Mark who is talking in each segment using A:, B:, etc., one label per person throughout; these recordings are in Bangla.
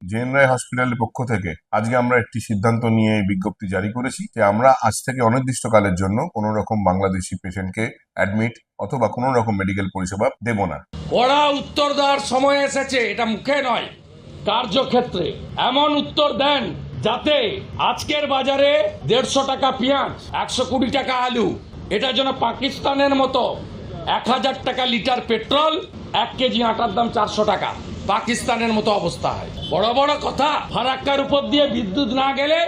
A: জেএন রায় হসপিটালের পক্ষ থেকে আজকে আমরা একটি সিদ্ধান্ত নিয়ে বিজ্ঞপ্তি জারি করেছি যে আমরা আজ থেকে অনির্দিষ্টকালের জন্য কোনো রকম বাংলাদেশি পেশেন্টকে অ্যাডমিট অথবা কোনো রকম মেডিকেল পরিষেবা দেব না।
B: ওরা উত্তর দেওয়ার সময় এসেছে, এটা মুখে নয়, কার্যক্ষেত্রে এমন উত্তর দেন যাতে আজকের বাজারে 150 টাকা পেঁয়াজ, 120 টাকা আলু, এটা যেন পাকিস্তানের মতো 1000 টাকা লিটার পেট্রোল, 1 কেজি আটার দাম 400 টাকা, পাকিস্তানের মতো অবস্থা হয়। বড় বড় কথা, ফারাক্কার উপর দিয়ে বিদ্যুৎ না গেলে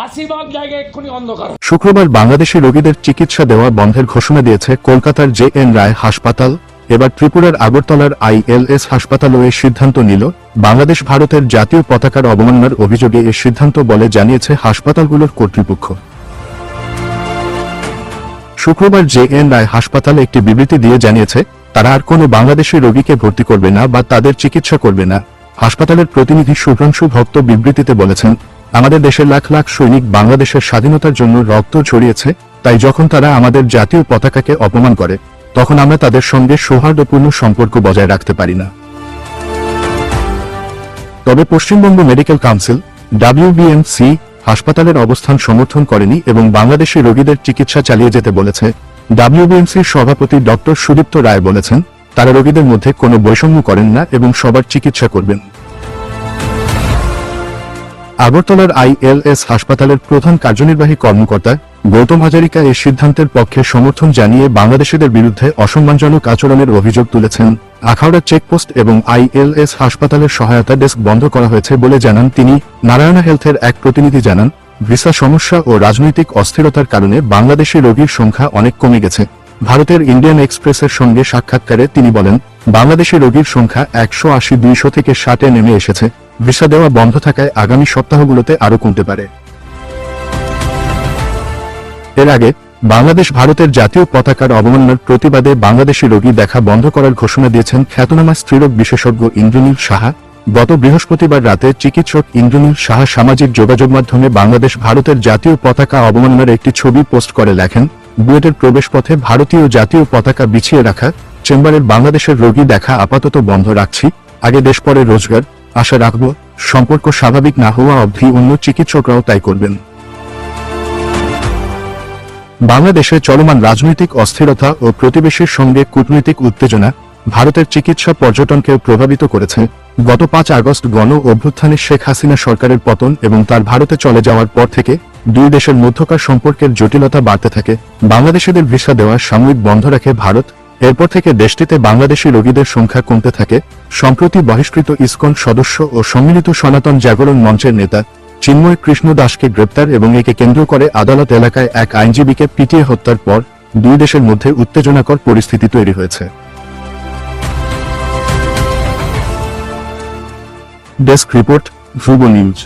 B: 80 জায়গায় এক্ষুনি অন্ধকার।
C: শুক্রবার বাংলাদেশি রোগীদের চিকিৎসা দেওয়া বন্ধের ঘোষণা দিয়েছে কলকাতার জেএন রায় হাসপাতাল। এবার ত্রিপুরার আগরতলার ILS হাসপাতালও এই সিদ্ধান্ত নিল। বাংলাদেশ ভারতের জাতীয় পতাকার অবমাননার অভিযোগে এই সিদ্ধান্ত বলে জানিয়েছে হাসপাতালগুলোর কর্তৃপক্ষ। শুক্রবার জেএন রায় হাসপাতাল একটি বিবৃতি দিয়ে জানিয়েছে তারা আর কোনো বাংলাদেশি রোগীকে ভর্তি করবে না বা তাদের চিকিৎসা করবে না। হাসপাতালের প্রতিনিধি শুভ্রাংশু ভক্ত বিবৃতিতে বলেছেন, আমাদের দেশের লাখ লাখ সৈনিক বাংলাদেশের স্বাধীনতার জন্য রক্ত ঝরিয়েছে, তাই যখন তারা আমাদের জাতীয় পতাকাকে অপমান করে তখন আমরা তাদের সঙ্গে সৌহার্দ্যপূর্ণ সম্পর্ক বজায় রাখতে পারি না। তবে পশ্চিমবঙ্গ মেডিকেল কাউন্সিল WBMC হাসপাতালের অবস্থান সমর্থন করেনি এবং বাংলাদেশি রোগীদের চিকিৎসা চালিয়ে যেতে বলেছে। WBMCর সভাপতি ডক্টর সুদীপ্ত রায় বলেছেন, তারা রোগীদের মধ্যে কোনো বৈষম্য করেন না এবং সবার চিকিৎসা করবেন। আগরতলার ILS হাসপাতালের প্রধান কার্যনির্বাহী কর্মকর্তা গৌতম হাজারিকা এই সিদ্ধান্তের পক্ষে সমর্থন জানিয়ে বাংলাদেশিদের বিরুদ্ধে অসম্মানজনক আচরণের অভিযোগ তুলেছেন। আখাউড়া চেকপোস্ট এবং ILS হাসপাতালের সহায়তা ডেস্ক বন্ধ করা হয়েছে বলে জানান তিনি। নারায়ণা হেলথের এক প্রতিনিধি জানান, ভিসা সমস্যা ও রাজনৈতিক অস্থিরতার কারণে বাংলাদেশি রোগীর সংখ্যা অনেক কমে গেছে। ভারতের ইন্ডিয়ান এক্সপ্রেসের সঙ্গে সাক্ষাৎকারে তিনি বলেন, বাংলাদেশি রোগীর সংখ্যা 180-200 থেকে 60-এ নেমে এসেছে। ভিসা দেওয়া বন্ধ থাকায় আগামী সপ্তাহগুলোতে আরও কমতে পারে। এর আগে বাংলাদেশ ভারতের জাতীয় পতাকার অবমাননার প্রতিবাদে বাংলাদেশি রোগী দেখা বন্ধ করার ঘোষণা দিয়েছেন খ্যাতনামা স্ত্রীরোগ বিশেষজ্ঞ ইন্দ্রনীল সাহা। গত বৃহস্পতিবার রাতে চিকিৎসক ইন্দ্রনীল সাহা সামাজিক যোগাযোগ মাধ্যমে বাংলাদেশ ভারতের জাতীয় পতাকা অবমাননার একটি ছবি পোস্ট করে লেখেন, বুয়েটের প্রবেশপথে ভারতীয় জাতীয় পতাকা বিছিয়ে রাখা, চেম্বারের বাংলাদেশের রোগী দেখা আপাতত বন্ধ রাখছি, আগে দেশ পরে রোজগার, আশা রাখব সম্পর্ক স্বাভাবিক না হওয়া অবধি অন্য চিকিৎসকরাও তাই করবেন। বাংলাদেশে চলমান রাজনৈতিক অস্থিরতা ও প্রতিবেশীর সঙ্গে কূটনৈতিক উত্তেজনা ভারতের চিকিৎসা পর্যটনকেও প্রভাবিত করেছে। গত 5 আগস্ট গণ অভ্যুত্থানে শেখ হাসিনা সরকারের পতন এবং তার ভারতে চলে যাওয়ার পর থেকে দুই দেশের মধ্যকার সম্পর্কের জটিলতা বাড়তে থাকে। বাংলাদেশিদের ভিসা দেওয়া সাময়িক বন্ধ রাখে ভারত। এরপর থেকে দেশটিতে বাংলাদেশি রোগীদের সংখ্যা কমতে থাকে। সম্প্রতি বহিষ্কৃত ইসকন সদস্য ও সম্মিলিত সনাতন জাগরণ মঞ্চের নেতা চিন্ময় কৃষ্ণ দাসকে গ্রেপ্তার এবং একে কেন্দ্র করে আদালত এলাকায় এক আইনজীবীকে পিটিয়ে হত্যার পর দুই দেশের মধ্যে উত্তেজনাকর পরিস্থিতি তৈরি হয়েছে। ডেস্ক রিপোর্ট, ধ্রুব নিউজ।